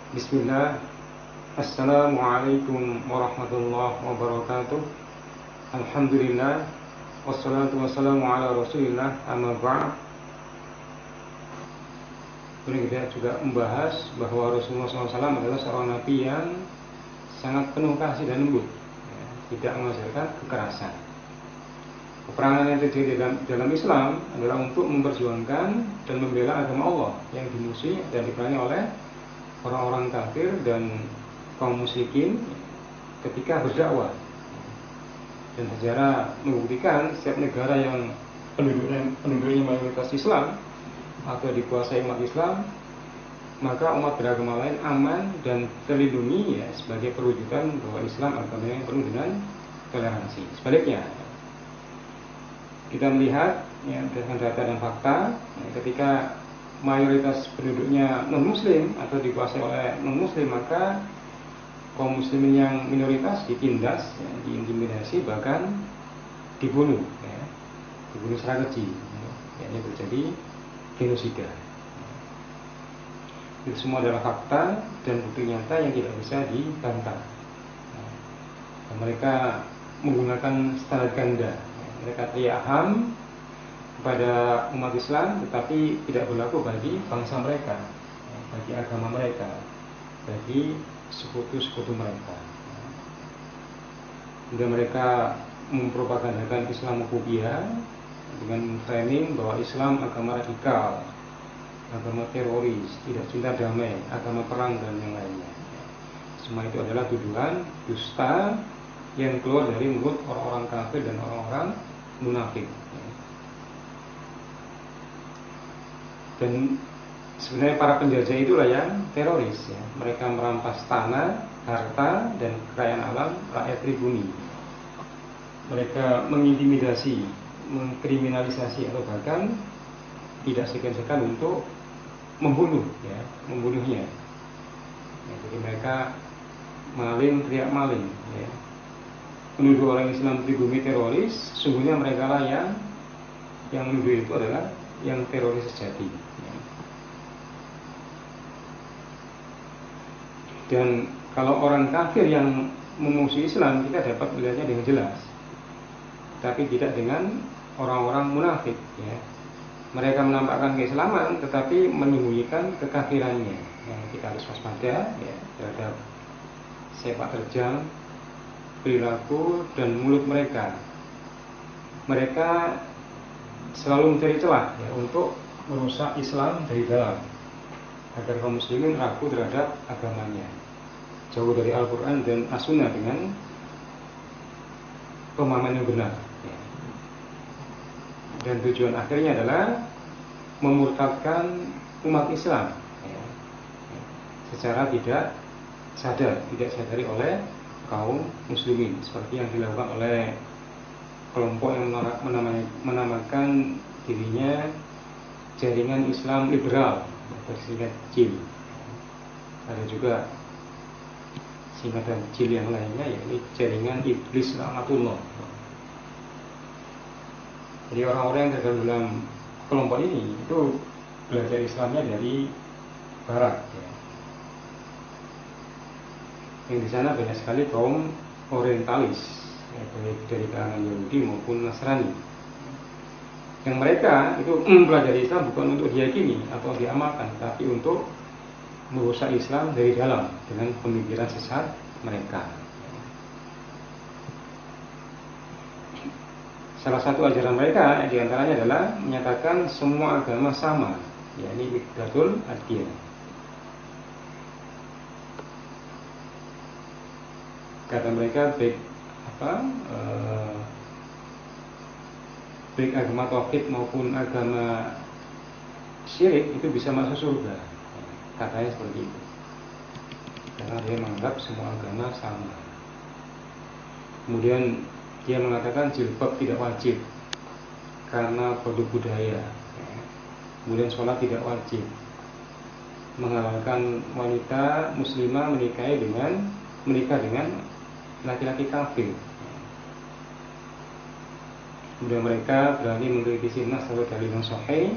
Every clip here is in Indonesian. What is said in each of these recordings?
Bismillah. Assalamualaikum warahmatullahi wabarakatuh. Alhamdulillah. Wassalatu wassalamu ala rasulillah. Amma ba'd. Kemudian kita juga membahas bahwa Rasulullah SAW adalah seorang nabi yang sangat penuh kasih dan lembut, tidak mengajarkan kekerasan. Peperangan yang terjadi dalam Islam adalah untuk memperjuangkan dan membela agama Allah yang dimusuhi dan diperangi oleh orang-orang kafir dan kaum musyrikin ketika berdakwah. Dan sejarah membuktikan setiap negara yang penduduknya mayoritas Islam atau dikuasai umat Islam, maka umat beragama lain aman dan terlindungi sebagai perwujudan bahwa Islam agama yang penuh dengan toleransi. Sebaliknya, kita melihat dengan data dan fakta, ketika mayoritas penduduknya non-muslim atau dikuasai oleh non-muslim, maka kaum muslimin yang minoritas ditindas, diintimidasi, bahkan dibunuh, dibunuh secara keji, ini terjadi genosida. Itu semua adalah fakta dan bukti nyata yang tidak bisa dibantah. Dan mereka menggunakan standar ganda, mereka paham kepada umat Islam, tetapi tidak berlaku bagi bangsa mereka, bagi agama mereka, bagi sekutu-sekutu mereka. Kemudian mereka mempropagandakan Islamophobia dengan framing bahwa Islam agama radikal, agama teroris, tidak cinta damai, agama perang dan yang lainnya. Semua itu adalah tuduhan dusta yang keluar dari mulut orang-orang kafir dan orang-orang munafik. Dan sebenarnya para penjajah itulah yang teroris, Mereka merampas tanah, harta, dan kekayaan alam rakyat pribumi. Mereka mengintimidasi, mengkriminalisasi, atau bahkan tidak segan-segan untuk membunuh, membunuhnya. Jadi mereka maling, teriak maling, menuduh orang Islam pribumi teroris. Sungguhnya mereka lah yang menuduh itu adalah yang teroris sejati. Dan kalau orang kafir yang memusuhi Islam, kita dapat melihatnya dengan jelas, tapi tidak dengan orang-orang munafik. Mereka menampakkan keislaman, tetapi menyembunyikan kekafirannya. Kita harus waspada terhadap sepak terjang, perilaku, dan mulut mereka. Mereka selalu mencari celah untuk merusak Islam dari dalam, agar kaum muslimin ragu terhadap agamanya, jauh dari Al-Quran dan As-Sunnah dengan pemahaman yang benar. Dan tujuan akhirnya adalah memurtadkan umat Islam secara tidak sadari oleh kaum muslimin, seperti yang dilakukan oleh kelompok yang menamakan dirinya Jaringan Islam Liberal, bersingkat JIL. Ada juga singkatan JIL yang lainnya, yaitu Jaringan Iblis Laknatullah. Jadi orang-orang yang tergabung dalam kelompok ini itu belajar Islamnya dari Barat, Yang di sana banyak sekali kaum orientalis, baik dari kalangan Yahudi maupun Nasrani. Yang mereka itu mempelajari Islam bukan untuk diyakini atau diamalkan, tapi untuk merusak Islam dari dalam dengan pemikiran sesat mereka. Salah satu ajaran mereka diantaranya adalah menyatakan semua agama sama, yakni Wahdatul Adyan. Kata mereka baik agama tauhid maupun agama syirik itu bisa masuk surga. Katanya seperti itu, karena dia menganggap semua agama sama. Kemudian dia mengatakan jilbab tidak wajib karena produk budaya. Kemudian sholat tidak wajib, menghalalkan wanita muslimah menikah dengan laki-laki kafir. Kemudian mereka berani mengkritisi nas atau dalil yang sahih,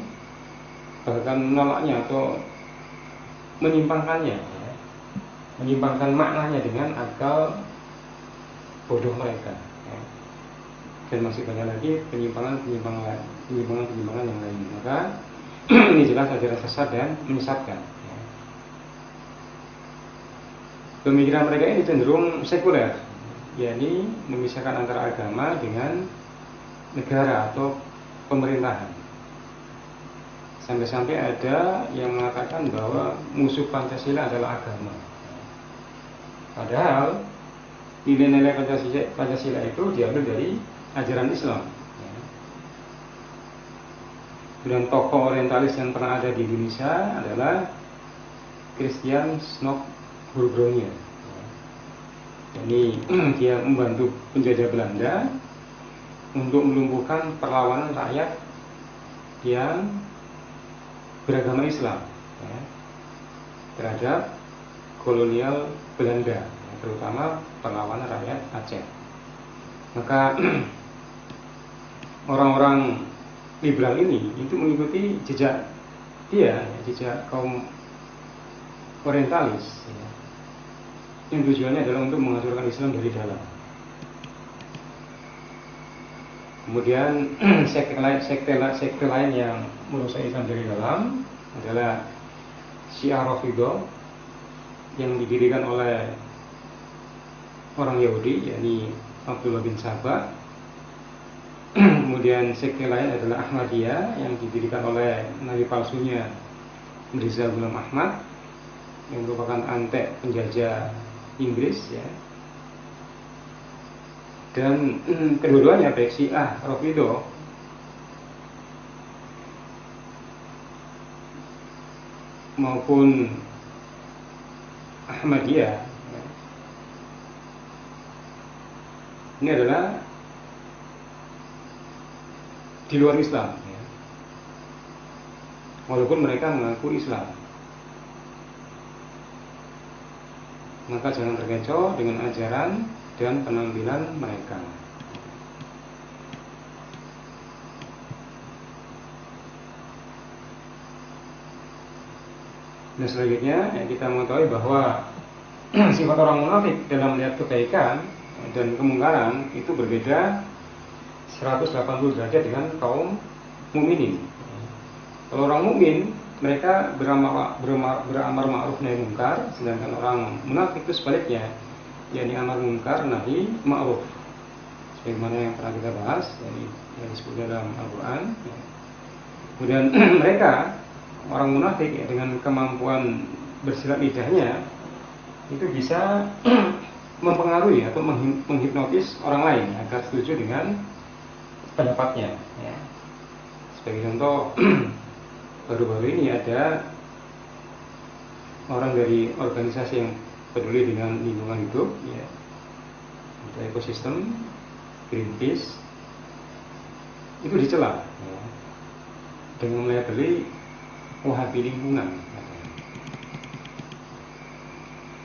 bahkan menolaknya atau menyimpangkannya, menyimpangkan maknanya dengan akal bodoh mereka, ya. Dan masih banyak lagi penyimpangan yang lain. Maka ini jelas ajaran sesat dan menyesatkan, ya. Pemikiran mereka ini cenderung sekuler, yakni memisahkan antara agama dengan negara atau pemerintahan. Sampai-sampai ada yang mengatakan bahwa musuh Pancasila adalah agama. Padahal nilai-nilai Pancasila itu diambil dari ajaran Islam. Dan tokoh orientalis yang pernah ada di Indonesia adalah Christian Snok Burgronya. Jadi dia membantu penjajah Belanda untuk melumpuhkan perlawanan rakyat yang beragama Islam, ya, terhadap kolonial Belanda, ya, terutama perlawanan rakyat Aceh. Maka orang-orang liberal ini itu mengikuti jejak dia, ya, jejak kaum orientalis, ya, yang tujuannya adalah untuk menghancurkan Islam dari dalam. Kemudian sekte lain yang merusak Islam dari dalam adalah Syiah Rafidhah yang didirikan oleh orang Yahudi, yakni Abdullah bin Sabah. Kemudian sekte lain adalah Ahmadiyah yang didirikan oleh nabi palsunya Mirza Ghulam Ahmad yang merupakan antek penjajah Inggris, ya. Dan kedua-duanya, baik Syiah Rafidhah maupun Ahmadiyah, ya, ini adalah di luar Islam, ya. Walaupun mereka mengaku Islam. Maka jangan terkecoh dengan ajaran dan penampilan mereka. Dan selanjutnya, ya, kita mengetahui bahwa sifat orang munafik dalam melihat kebaikan dan kemungkaran itu berbeda 180 derajat dengan kaum mukminin. Kalau orang mukmin, mereka beramar ma'ruf nahi munkar, sedangkan orang munafik itu sebaliknya, yakni amar munkar nahi ma'ruf. Sebagaimana yang pernah kita bahas, yakni yang disebut dalam Al-Quran. Kemudian mereka, orang munafik, ya, dengan kemampuan bersilat lidahnya itu bisa mempengaruhi atau menghipnotis orang lain agar setuju dengan pendapatnya, ya. Sebagai contoh, baru-baru ini ada orang dari organisasi yang peduli dengan lingkungan hidup, ya, untuk ekosistem, Greenpeace, itu dicela, ya, dengan melabeli Wahabi lingkungan.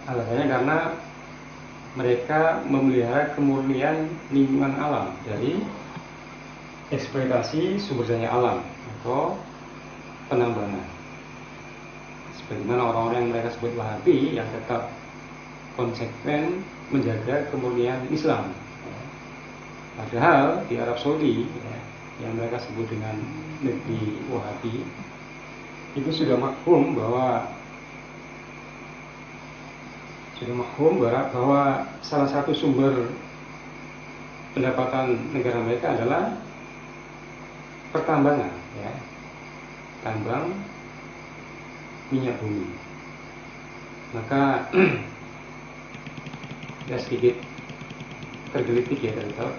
Alasannya karena mereka memelihara kemurnian lingkungan alam dari eksploitasi sumber daya alam atau penambangan. Sebagaimana orang-orang yang mereka sebut Wahabi yang tetap konsekuen menjaga kemurnian Islam. Padahal di Arab Saudi, ya, yang mereka sebut dengan negeri Wahabi, itu sudah maklum bahwa salah satu sumber pendapatan negara mereka adalah pertambangan, ya, tambang minyak bumi. Maka ya sedikit tergelitik, ya, terhadap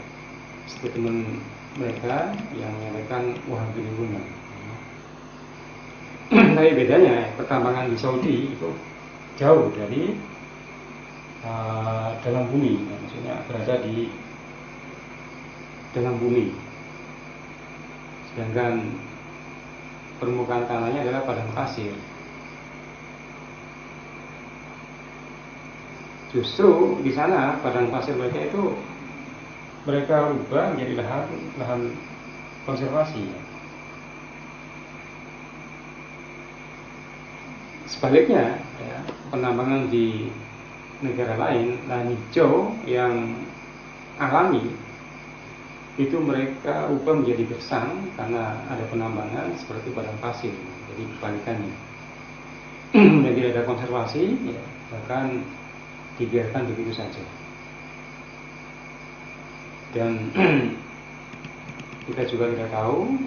statement mereka yang menyatakan Wahabi lingkungan. Tapi bedanya, pertambangan di Saudi itu jauh dari dalam bumi, ya, maksudnya berada di dalam bumi, sedangkan permukaan tanahnya adalah padang pasir. Justru di sana padang pasir mereka itu mereka ubah menjadi lahan konservasi. Sebaliknya, ya, penambangan di negara lain, lahan hijau yang alami itu mereka ubah menjadi gersang karena ada penambangan seperti padang pasir. Jadi kebalikannya. Dan tidak ada konservasi, ya, bahkan dibiarkan begitu saja. Dan kita juga tidak tahu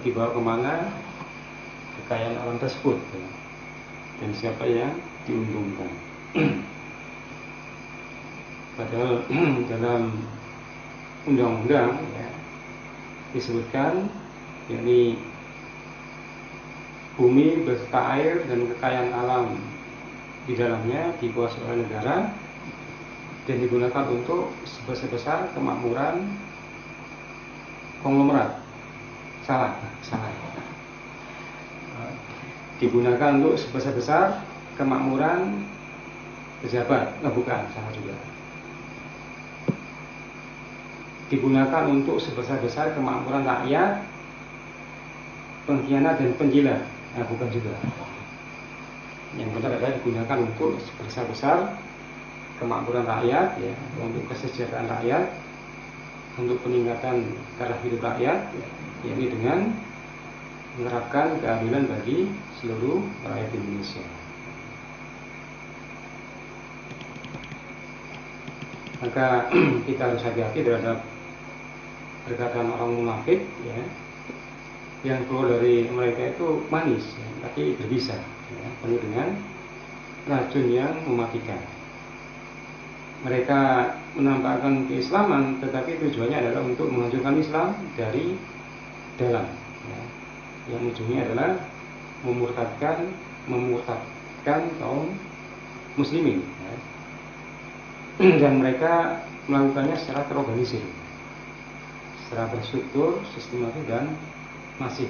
dibawa kemana kekayaan alam tersebut, ya, dan siapa yang diuntungkan. Padahal dalam undang-undang, ya, disebutkan yakni bumi beserta air dan kekayaan alam di dalamnya dikuasai oleh negara dan digunakan untuk sebesar-besar kemakmuran konglomerat. Salah. Digunakan untuk sebesar-besar kemakmuran pejabat. Bukan, salah juga. Digunakan untuk sebesar-besar kemakmuran rakyat, pengkhianat dan penjilat. Bukan juga. Yang benar adalah digunakan untuk sebesar-besar kemakmuran rakyat, ya, untuk kesejahteraan rakyat, untuk peningkatan taraf hidup rakyat, ya, yakni dengan menerapkan keadilan bagi seluruh rakyat Indonesia. Maka kita harus hati-hati terhadap perkataan orang munafik, ya, yang keluar dari mereka itu manis, ya, tapi berbisa, ya, penuh dengan racun yang mematikan. Mereka menampakkan keislaman, tetapi tujuannya adalah untuk menghancurkan Islam dari dalam, ya. Yang ujungnya adalah memurtadkan kaum muslimin, ya. Dan mereka melakukannya secara terorganisir, secara terstruktur, sistematis dan masif.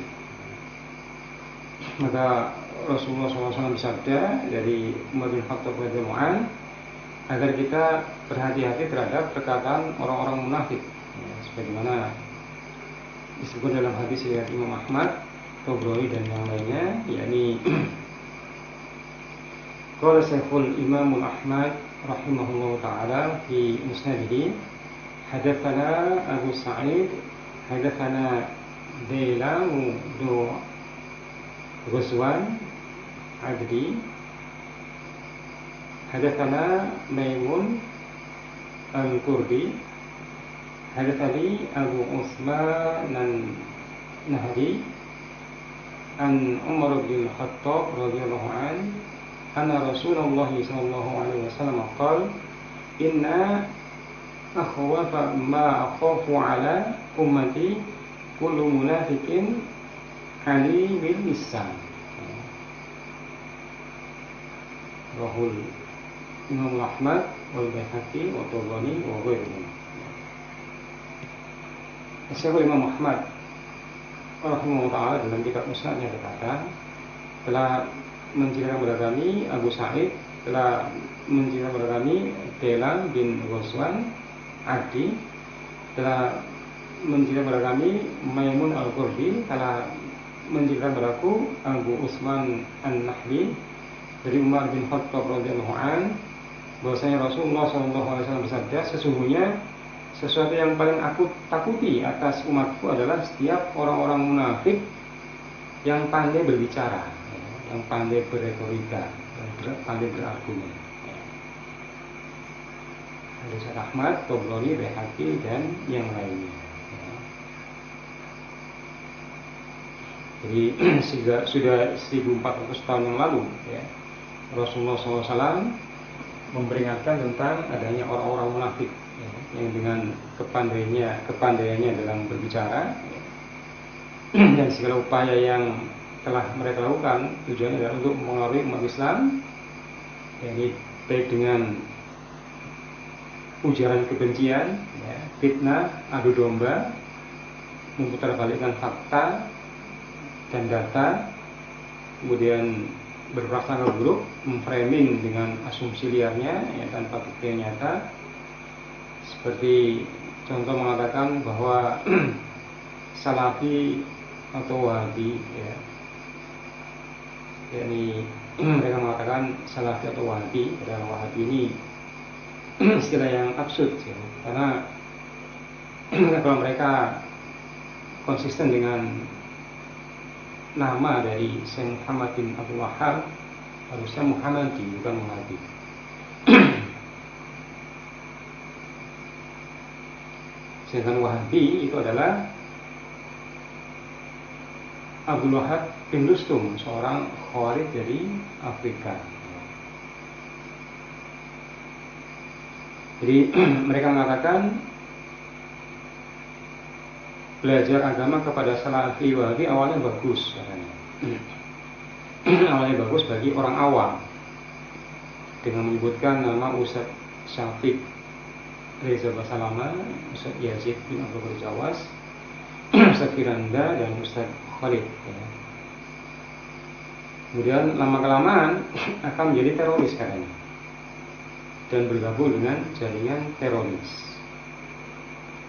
Maka Rasulullah SAW bersabda dari Umar bin Khattab radhiyallahu anhu agar kita berhati-hati terhadap perkataan orang-orang munafik, ya, sebagaimana disebut dalam hadis riwayat Imam Ahmad, Tabrani dan yang lainnya, yakni qala Syekhul Imam Ahmad rahimahullah taala fi musnadihi hadatsana Abu Sa'id hadatsana Dailamu du Ghuzwan Abdi hadatsana Maimun Al-Qurdi hadatsani Abu Utsman An-Nahdi an Umar bin Khattab radhiyallahu anhu anna Rasulullah sallallahu alaihi wasallam qala inna akhwafa ma akhafu ala ummati kullu munafiqin ali bil lisan. Rahul Imam Ahmad wal Baihaqi wa Tabrani wa ghairuhum. Syekhul Imam Ahmad rahimahullah ta'ala dalam kitab Musnadnya berkata, telah menceritakan kepada kami Abu Sa'id, telah menceritakan kepada kami Dailan bin Ghuzwan Adi, telah menceritakan kepada kami Maimun Al-Qurdi, telah menceritakan kepadaku Abu Utsman An-Nahdi dari Umar bin Khattab radhiyallahu anhu bahwasanya Rasulullah SAW bersabda, sesungguhnya sesuatu yang paling aku takuti atas umatku adalah setiap orang-orang munafik yang pandai berbicara, yang pandai berretorika, pandai berargumen. Hadis Ahmad, Tabrani, Baihaqi dan yang lainnya. Jadi sudah 1400 tahun yang lalu, ya, Rasulullah SAW memperingatkan tentang adanya orang-orang munafik, ya, yang dengan kepandaiannya dalam berbicara, ya, dan segala upaya yang telah mereka lakukan tujuannya adalah untuk mempengaruhi umat Islam, yakni baik dengan ujaran kebencian, ya, fitnah, adu domba, memutarbalikkan fakta dan data, kemudian berprasangka buruk, memframing dengan asumsi liarnya, ya, tanpa bukti yang nyata. Seperti contoh mengatakan bahwa Salafi atau Wahabi, ya, yakni mereka mengatakan Salafi atau Wahabi, padahal Wahabi ini istilah yang absurd ya. Karena kalau mereka konsisten dengan nama dari Syekh Muhammad bin Abdul Wahhab, harusnya Muhammadi bukan Muhammadi. Sedangkan Wahabi itu adalah Abdul Wahhab bin Rustum, seorang khawarij dari Afrika. Jadi mereka mengatakan belajar agama kepada Salafi Wahabi awalnya bagus katanya. Awalnya bagus bagi orang awam, dengan menyebutkan nama Ustaz Syafiq Reza Basalama, Ustaz Yazid bin Abdul Jawas, Ustaz Firanda, dan Ustaz Khalid ya. Kemudian lama-kelamaan akan menjadi teroris katanya, dan bergabung dengan jaringan teroris.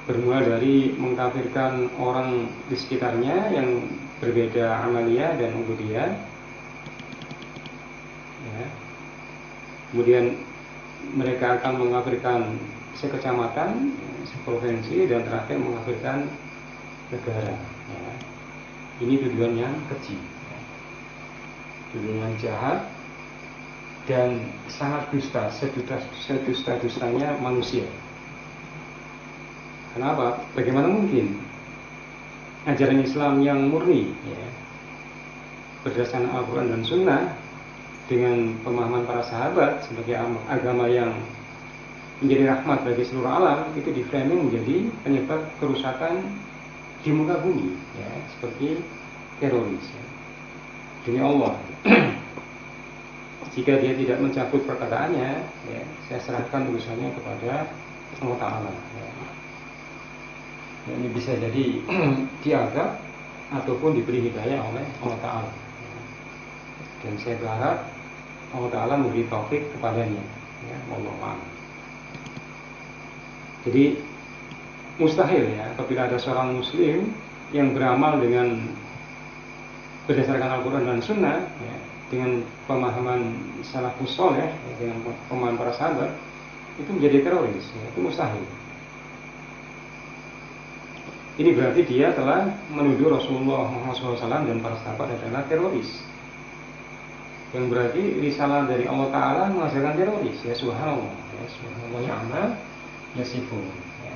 Bermula dari mengkafirkan orang di sekitarnya yang berbeda amalia dan ubudiyah ya. Kemudian mereka akan mengkafirkan sekecamatan, seprovinsi, dan terakhir mengkafirkan negara ya. Ini tujuan yang keji ya. Tujuan yang jahat dan sangat dusta, sedusta-dustanya manusia. Kenapa? Bagaimana mungkin ajaran Islam yang murni ya, berdasarkan Al-Quran dan Sunnah, dengan pemahaman para sahabat sebagai agama yang menjadi rahmat bagi seluruh alam, itu diframing menjadi penyebab kerusakan di muka bumi ya, seperti teroris ya. Demi Allah, jika dia tidak mencabut perkataannya ya, saya serahkan urusannya kepada Allah Ta'ala ya. Ini bisa jadi dianggap ataupun diberi hidayah oleh Allah Ta'ala. Dan saya berharap Allah Ta'ala memberi taufik kepadanya ya, Allah. Jadi mustahil ya apabila ada seorang muslim yang beramal dengan berdasarkan Al-Quran dan Sunnah ya, dengan pemahaman salafus saleh ya, dengan pemahaman para sahabat, itu menjadi teroris ya, itu mustahil. Ini berarti dia telah menuduh Rasulullah SAW dan para sahabat adalah teroris. Yang berarti risalah dari Allah Ta'ala menghasilkan teroris ya, subhanallah ya, subhanallah ya amal yasifun ya.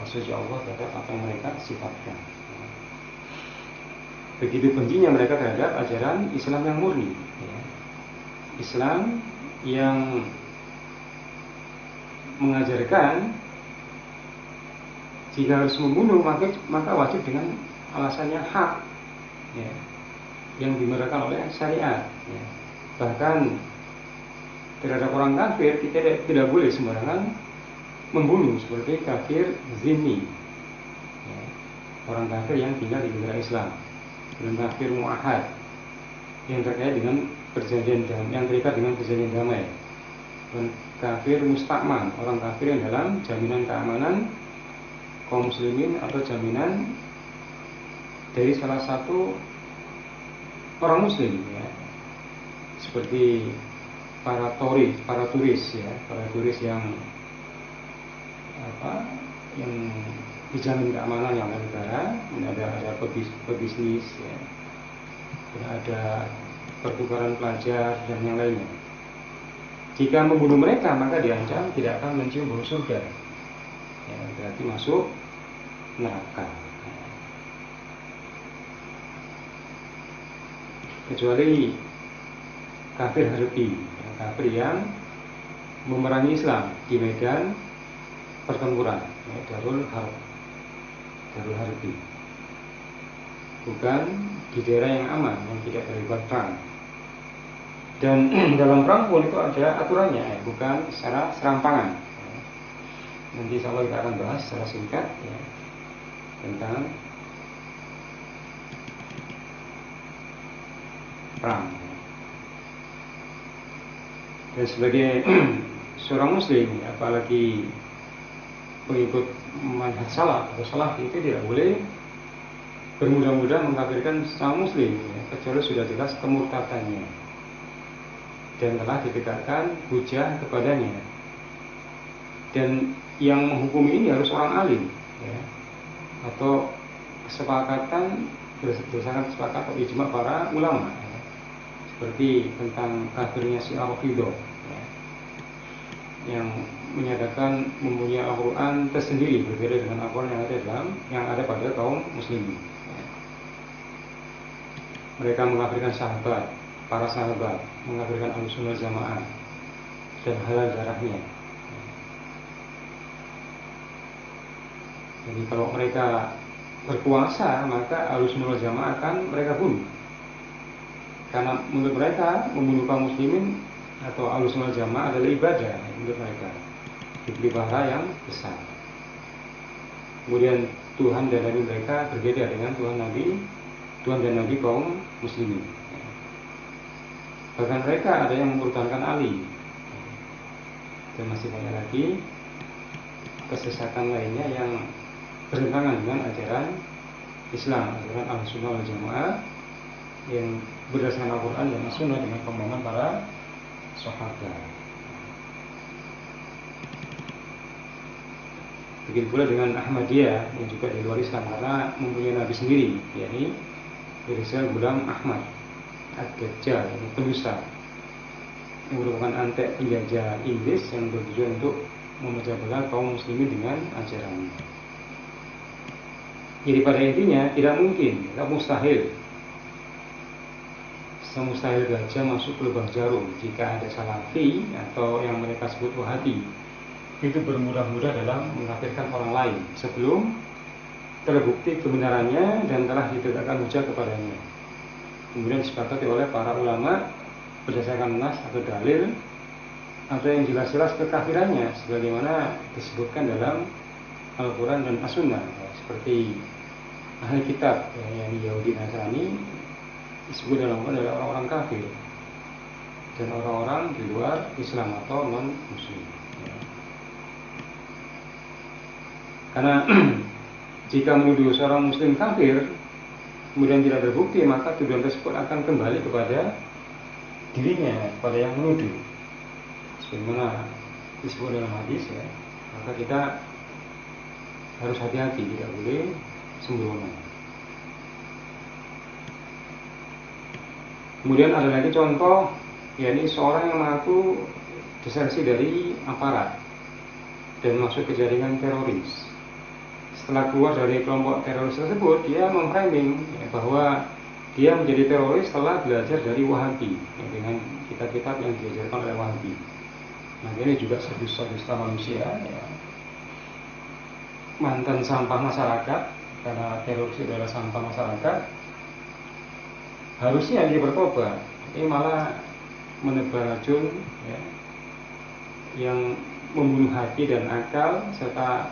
Maksudnya Allah terhadap apa yang mereka sifatkan ya. Begitu bencinya mereka terhadap ajaran Islam yang murni ya. Islam yang mengajarkan jika harus membunuh maka wajib dengan alasan yang hak ya, yang dimerdekakan oleh syariat ya. Bahkan terhadap orang kafir kita tidak boleh sembarangan membunuh, seperti kafir zimmi ya, orang kafir yang tinggal di negara Islam, dan kafir mu'ahad yang terkait dengan perjanjian damai, yang terikat dengan perjanjian damai, dan kafir mustakman, orang kafir yang dalam jaminan keamanan kaum muslimin atau jaminan dari salah satu orang muslim ya, seperti para turis ya, para turis yang yang dijamin keamanan yang negara, ada pebisnis ya, ada pertukaran pelajar dan yang lainnya. Jika membunuh mereka maka diancam tidak akan mencium bau surga ya, berarti masuk neraka. Kecuali kafir harbi, kafir yang memerangi Islam di medan pertempuran ya, darul harbi, bukan di daerah yang aman yang tidak terlibat perang. Dan dalam perang pun itu ada aturannya ya, bukan secara serampangan ya. Nanti insya Allah kita akan bahas secara singkat ya, tentang perang. Dan sebagai seorang muslim ya, apalagi pengikut manhaj salaf atau salaf, itu tidak boleh bermudah-mudah mengkafirkan sesama muslim ya, kecuali sudah jelas kemurtadannya dan telah ditegakkan hujah kepadanya dan yang menghukumi ini harus orang alim, ya, atau kesepakatan berdasarkan kesepakatan ijma para ulama, ya, seperti tentang kafirnya si Rafidhah, ya, yang menyatakan mempunyai Al-Quran tersendiri berbeda dengan Al-Quran yang ada pada kaum muslimin. Ya. Mereka mengkafirkan sahabat, para sahabat, mengkafirkan Ahlussunnah Jamaah dan halal darahnya. Jadi kalau mereka berkuasa, maka Ahlussunnah Jamaah akan mereka bunuh. Karena menurut mereka membunuh kaum muslimin atau Ahlussunnah Jamaah adalah ibadah menurut mereka, diberi pahala yang besar. Kemudian Tuhan dan Nabi mereka berbeda dengan Tuhan dan Nabi kaum muslimin. Bahkan mereka ada yang mempertahankan Ali, dan masih banyak lagi kesesatan lainnya yang bertentangan dengan ajaran Islam, ajaran Ahlussunnah wal Jamaah yang berdasarkan Al-Quran dan As-Sunnah dengan pemahaman para sahabat. Begitu pula dengan Ahmadiyah yang juga di luar Islam karena mempunyai nabi sendiri, yakni Mirza Ghulam Ahmad Ad-Dajjal, pendusta yang merupakan antek penjajah Inggris yang bertujuan untuk memecah belah kaum muslimin dengan ajarannya. Jadi pada intinya tidak mungkin, tidak mustahil, semustahil gajah masuk ke lubang jarum jika ada salafi atau yang mereka sebut wahabi itu bermudah-mudah dalam mengkafirkan orang lain sebelum terbukti kebenarannya dan telah ditegakkan hujah kepadanya. Kemudian disepakati oleh para ulama berdasarkan nas atau dalil atau yang jelas-jelas kekafirannya sebagaimana disebutkan dalam Al-Quran dan As-Sunnah, seperti ahli kitab yang Yahudi Nasrani disebut dalam Al-Quran adalah orang-orang kafir dan orang-orang di luar Islam atau non-Muslim. Karena jika menuduh seorang Muslim kafir kemudian tidak terbukti, maka tuduhan tersebut akan kembali kepada dirinya, kepada yang menuduh. Sebagaimana disebut dalam hadis, ya, maka kita harus hati-hati, tidak boleh sembrono. Kemudian ada lagi contoh, yakni seorang yang mengaku desersi dari aparat dan masuk ke jaringan teroris. Setelah keluar dari kelompok teroris tersebut, dia memframing ya, bahwa dia menjadi teroris setelah belajar dari Wahabi, ya, dengan kitab-kitab yang diajarkan oleh Wahabi. Nah, ini juga sedusta-dusta manusia, ya. Mantan sampah masyarakat, karena teroris itu adalah sampah masyarakat. Harusnya dia bertobat, ini malah menebar racun, ya, yang membunuh hati dan akal serta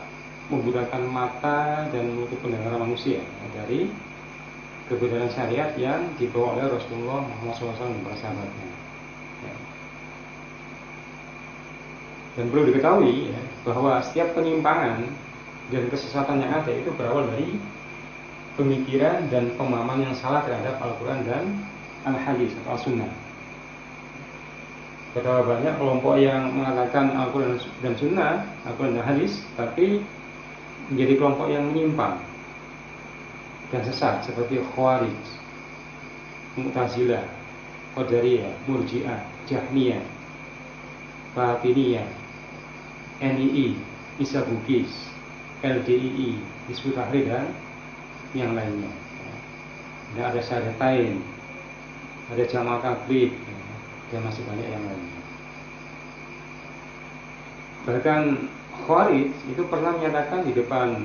membutakan mata dan menutup pendengaran manusia, ya, dari kebenaran syariat yang dibawa oleh Rasulullah Muhammad SAW dan para sahabatnya. Ya. Dan perlu diketahui, ya, bahwa setiap penyimpangan dan kesesatan yang ada itu berawal dari pemikiran dan pemahaman yang salah terhadap Al-Quran dan Al-Hadis atau Al-Sunnah. Betapa banyak kelompok yang mengatakan Al-Quran dan Sunnah, Al-Quran dan Hadis, tapi menjadi kelompok yang menyimpang dan sesat seperti Khawarij, Mu'tazilah, Qadariyah, Murji'ah, Jahmiyah, Batiniyah, NII, Isa Bugis, LDII, Hizbut Tahrir dan yang lainnya. Dan ada Syahadatain, ada Jamaah Tabligh, dan masih banyak yang lainnya. Bahkan Khawarij itu pernah menyatakan di depan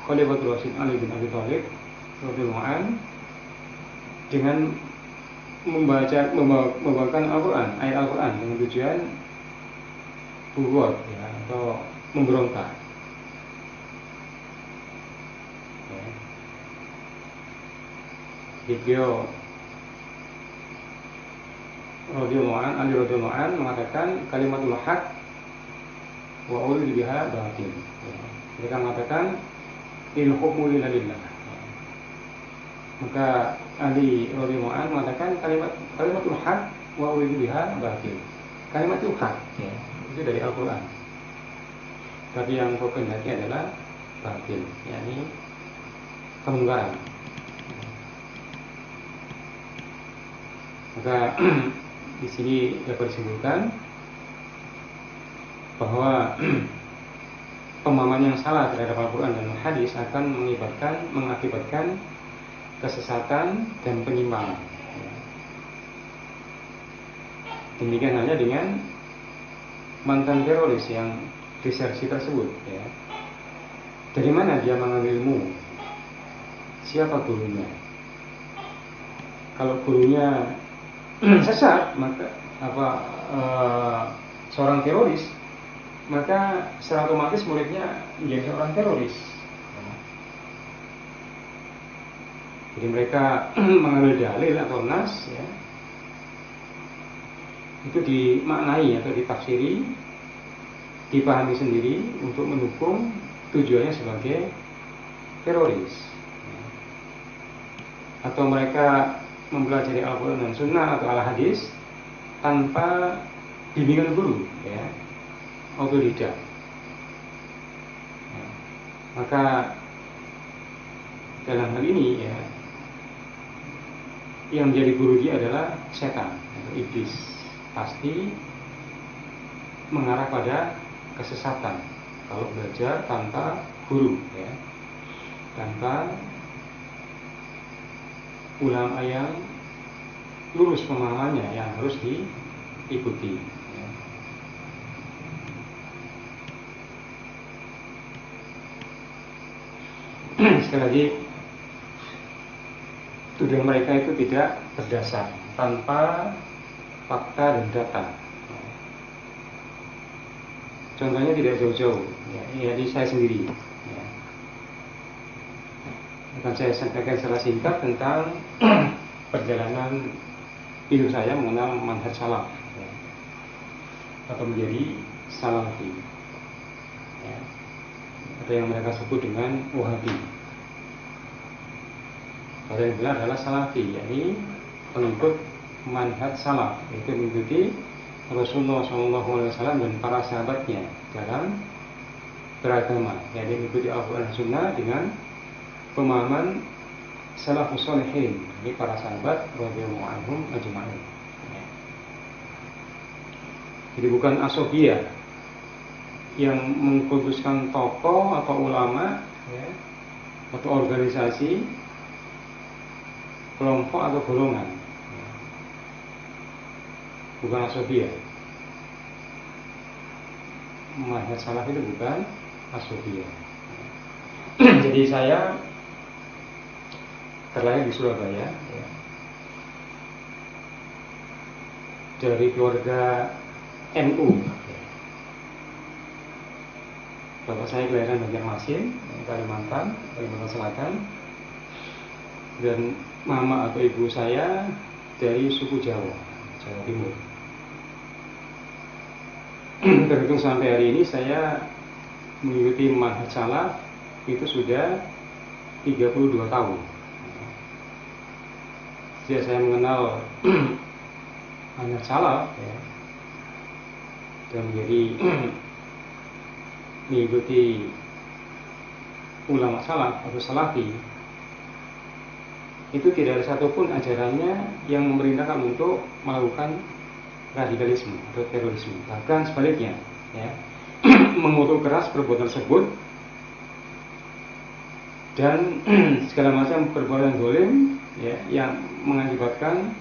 Khalifatul Rasyid Ali bin Abi Thalib radhiyallahu anhu dengan membawakan Al-Quran, ayat Al-Quran dengan tujuan bugot, ya, atau memberontak. Ya. Beliau radhiyallahu anhu, Ali radhiyallahu anhu mengatakan kalimatul haq wa uridu biha batil. Mereka mengatakan il hukmu lillah. Maka Ali radhiyallahu anhu mengatakan kalimatul haq wa uridu biha batil. Kalimatul haq, ya, itu dari Al-Quran. tapi yang kau kehendaki adalah batil, yakni kemungkaran. Maka di sini dapat disimpulkan bahwa pemahaman yang salah terhadap Al-Quran dan hadis akan mengakibatkan kesesatan dan penyimpangan. Demikian halnya dengan mantan teroris yang disersi tersebut. Ya. Dari mana dia mengambil ilmu? Siapa gurunya? Kalau gurunya sesat, maka seorang teroris, maka secara otomatis muridnya menjadi seorang teroris. Jadi mereka mengambil dalil atau nas, ya, itu dimaknai atau ditafsiri, dipahami sendiri untuk mendukung tujuannya sebagai teroris. Atau mereka mempelajari Al-Quran dan Sunnah atau Al-Hadis tanpa bimbingan guru, ya, otodidak. Maka dalam hal ini, ya, yang menjadi guru dia adalah setan atau iblis, pasti mengarah pada kesesatan kalau belajar tanpa guru, ya, tanpa ulama yang lurus pemahamannya yang harus diikuti. Sekali lagi, tuduhan mereka itu tidak berdasar, tanpa fakta dan data. Contohnya tidak jauh-jauh, ya, jadi saya sendiri, ya. Akan saya sampaikan secara singkat tentang perjalanan hidup saya mengenal manhaj salaf, ya, atau menjadi salafi, ya, atau yang mereka sebut dengan wahabi. Kalau yang benar adalah salafi, yakni pengikut manhaj salaf, yaitu mengikuti Rasulullah SAW dan para sahabatnya dalam beragama, yakni mengikuti Al-Quran dan Sunnah dengan pemahaman salafus sholihin, ini para sahabat radhiyallahu anhum ajma'in. Jadi bukan asobiyah yang mengkhususkan tokoh atau ulama, ya, atau organisasi, kelompok atau golongan. Bukan asobiyah. Manhaj salaf itu bukan asobiyah. Jadi saya terlahir di Surabaya, ya, dari keluarga NU. Bapak saya kelahiran Banjarmasin, Kalimantan Selatan, dan mama atau ibu saya dari suku Jawa Timur. Terhitung sampai hari ini saya mengikuti manhaj salaf itu sudah 32 tahun. Sejak saya mengenal manhaj salaf, ya, dan menjadi mengikuti ulama salaf atau salafi, itu tidak ada satupun ajarannya yang memerintahkan untuk melakukan radikalisme atau terorisme. Bahkan sebaliknya, ya, mengutuk keras perbuatan tersebut dan segala macam perbuatan zalim, ya, yang mengakibatkan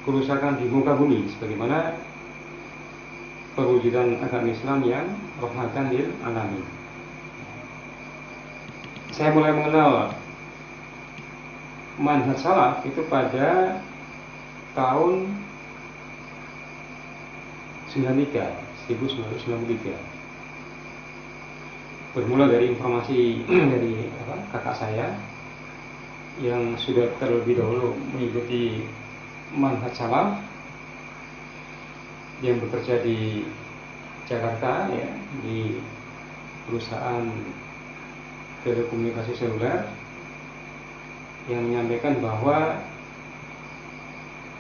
kerusakan di muka bumi, sebagaimana perwujudan agama Islam yang rahmatan lil alamin. Saya mulai mengenal manhaj salaf itu pada tahun 1993. Bermula dari informasi dari kakak saya yang sudah terlebih dahulu mengikuti manhaj salaf, yang bekerja di Jakarta, ya, di perusahaan telekomunikasi seluler, yang menyampaikan bahwa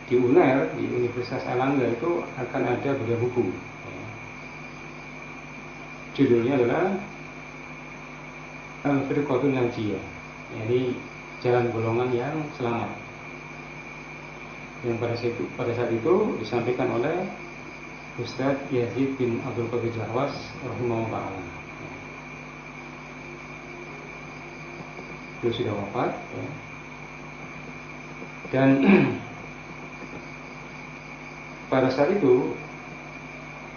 di UNER, di Universitas Airlangga itu akan ada bidang hukum, ya. judulnya adalah Al-Firqatun Najiyah, jadi jalan golongan yang selamat, yang pada saat itu disampaikan oleh Ustadz Yazid bin Abdul Qadir Jahwas rahimahullah. Beliau sudah wafat ya. Dan pada saat itu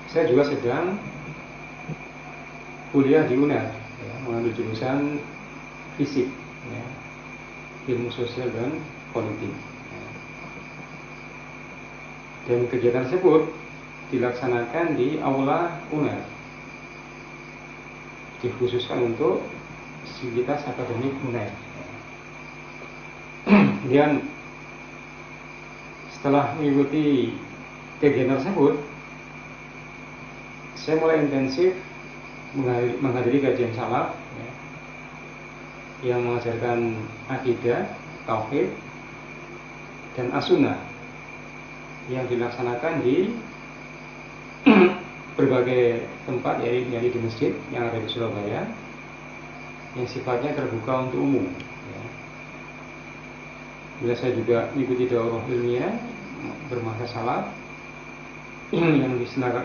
saya juga sedang kuliah di UNER ya, mengambil jurusan fisik ya, ilmu sosial dan politik ya. Dan kegiatan tersebut dilaksanakan di aula UNER, dikhususkan untuk sivitas akademik UNER. Kemudian setelah mengikuti kegiatan tersebut, saya mulai intensif menghadiri kajian salaf ya, yang mengajarkan akidah, tauhid, dan as-sunnah yang dilaksanakan di berbagai tempat, yaitu di masjid yang ada di Surabaya, yang sifatnya terbuka untuk umum ya. Bila saya juga mengikuti daurah ilmiah bermasa salaf yang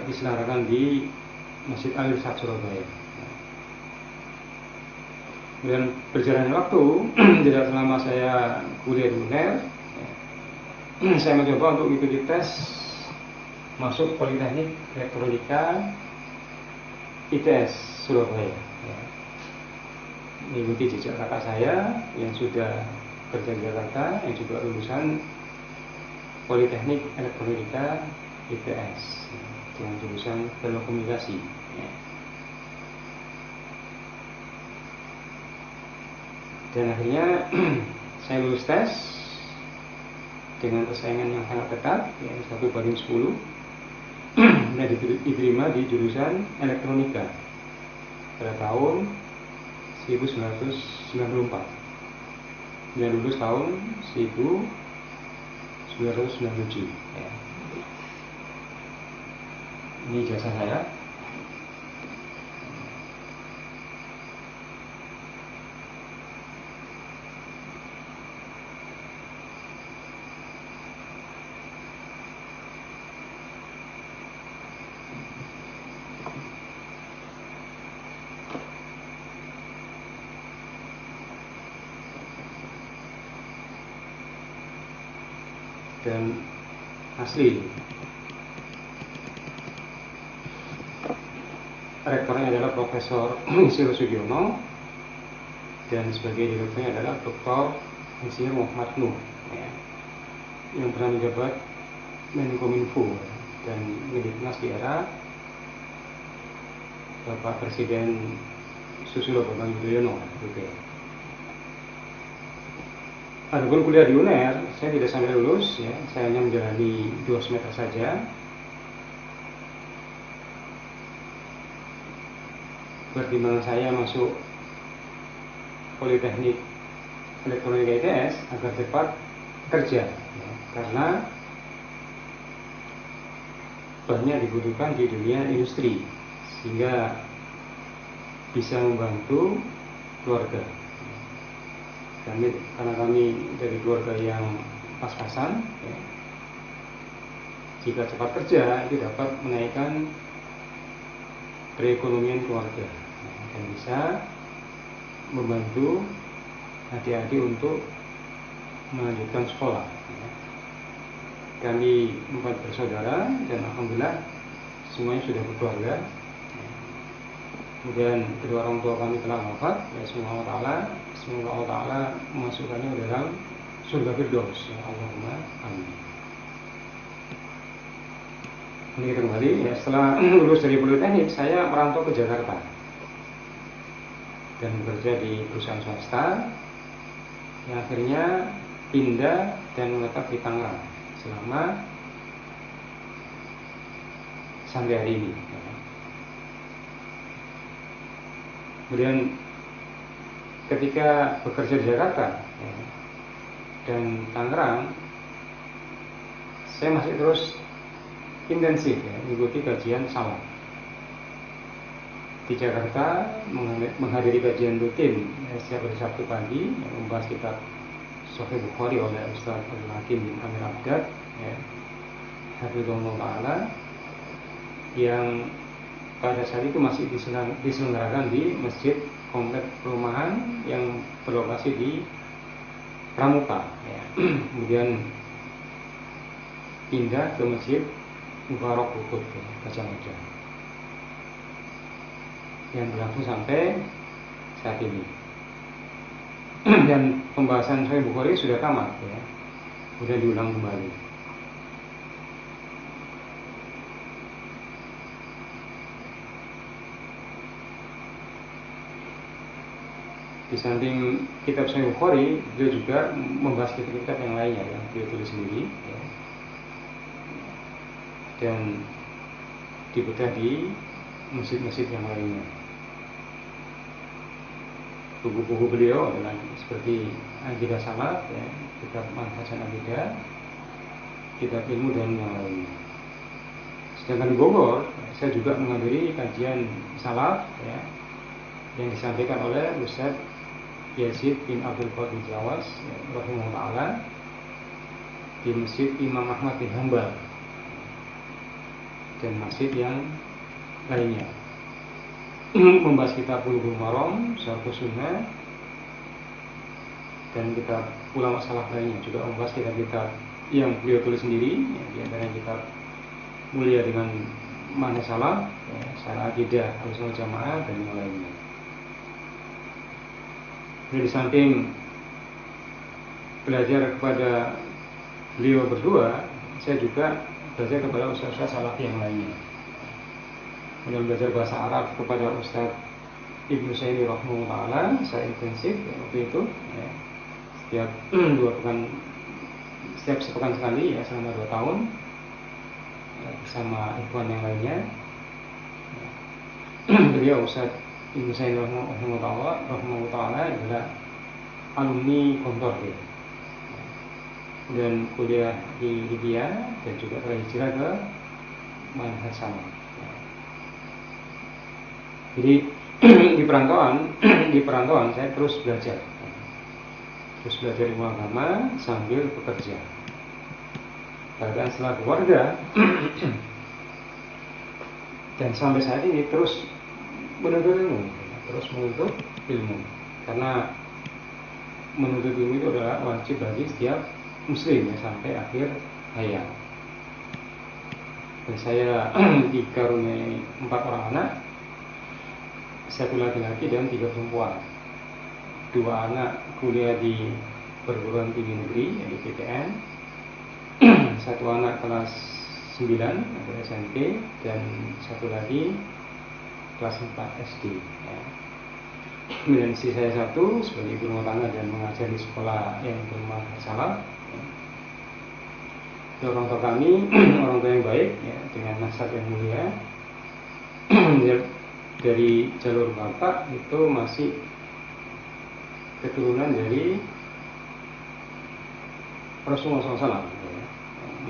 diselenggarakan di Masjid Al-Irsyad Surabaya. Dan berjalannya waktu, tidak selama saya kuliah di UNER, saya mencoba untuk mengikuti tes masuk Politeknik Elektronika ITS Surabaya ya. Mengikuti jejak kakak saya yang sudah kerja di Jakarta, yang juga lulusan Politeknik Elektronika ITS ya, dengan jurusan telekomunikasi ya. Dan akhirnya saya lulus tes dengan persaingan yang sangat ketat ya, 1 banding 10 dan diterima di jurusan elektronika pada tahun 1994 dan lulus tahun 1997 ya. Ini jasa saya. Dan asli rektornya adalah Profesor Siro Sugiono dan sebagai direkturnya adalah Dr. Insinyur Muhammad Nuh ya, yang pernah menjabat Menkominfo dan Mediknas di era Bapak Presiden Susilo Bambang Yudhoyono gitu ya. Adapun kuliah di UNER, saya tidak sampai lulus ya, saya hanya menjalani 2 semester saja. Pertimbangan saya masuk Politeknik Elektronika ITS agar cepat kerja ya, karena banyak dibutuhkan di dunia industri sehingga bisa membantu keluarga. Karena kami dari keluarga yang pas-pasan ya, jika cepat kerja itu dapat menaikkan perekonomian keluarga ya, dan bisa membantu adik-adik untuk melanjutkan sekolah ya. Kami 4 bersaudara dan alhamdulillah semuanya sudah berkeluarga. Kemudian kedua orang tua kami telah wafat ya, semoga Allah Ta'ala memasukkannya dalam surga Firdaus ya, Allahumma amin. Ini kita kembali ya, setelah lulus dari Politeknik saya merantau ke Jakarta dan bekerja di perusahaan swasta yang akhirnya pindah dan menetap di Tangerang selama sampai hari ini ya. Kemudian ketika bekerja di Jakarta ya, dan Tangerang, saya masih terus intensif ya, mengikuti kajian salaf. di Jakarta menghadiri kajian rutin setiap hari Sabtu pagi yang membahas kitab Sahih Bukhari oleh Ustaz Abdul Hakim bin Amir Abdad, ya, Hafizahullah Ta'ala, yang pada saat itu masih diselenggarakan di masjid komplek perumahan yang berlokasi di Pramuka, ya. Kemudian pindah ke masjid Mubarak Bukut, ya, Gajah Mada, yang berlangsung sampai saat ini. Dan pembahasan Sahih Bukhari sudah tamat, ya, sudah diulang kembali. Di samping kitab Sahih Bukhari, beliau juga membahas kitab-kitab yang lainnya yang beliau tulis sendiri, ya, dan dibedah di masjid-masjid yang lainnya. Buku-buku beliau adalah seperti Aqidah Salaf, ya, kitab Manhaj Aqidah, kitab ilmu dan yang lainnya. Sedangkan di Bogor, saya juga menghadiri kajian salaf, ya, yang disampaikan oleh Ustaz Yazid bin Abdul Qadir Jawas, ya, rahimahullah ta'ala, di Masjid Imam Ahmad bin Hanbal dan masjid yang lainnya. Membahas kitab Bulughul Maram, Syarhus Sunnah, dan kitab ulama salaf lainnya, juga membahas kitab-kitab yang beliau tulis sendiri, ya, di antara kitab Mulia dengan Manhaj Salaf, ya, Syarah Aqidah Ahlussunnah Jamaah, dan yang lainnya. Di samping belajar kepada beliau berdua, saya juga belajar kepada ustaz-ustaz salafi yang lainnya. Kemudian belajar bahasa Arab kepada Ustaz Ibnu Sayyidi rahimahullah ta'ala, saya intensif, ya, waktu itu, ya, setiap sepekan sekali, ya, selama 2 tahun, ya, bersama ikhwan yang lainnya. Ya. Beliau Ustaz Ibnu Sayyidi rahimahullah ta'ala adalah alumni Gontor, ya, dan kuliah di Libya dan juga telah hijrah ke Manhaj Salaf. Jadi di perantauan saya terus belajar ilmu agama sambil bekerja. Bahkan setelah keluarga dan sampai saat ini terus menuntut ilmu, karena menuntut ilmu itu adalah wajib bagi setiap muslim, ya, sampai akhir hayat. Dan saya dikaruniai 4 orang anak, 1 laki-laki dan 3 perempuan. 2 anak kuliah di perguruan tinggi negeri, yaitu PTN, 1 anak kelas 9 atau SMP, dan 1 lagi kelas 4 SD, ya. Kemudian istri saya 1 sebagai ibu rumah tangga dan mengajar di sekolah yang bermanhaj salaf, ya. Orang tua kami orang tua yang baik, ya, dengan nasab yang mulia. Dari jalur bapak itu masih keturunan dari Rasulullah SAW, ya,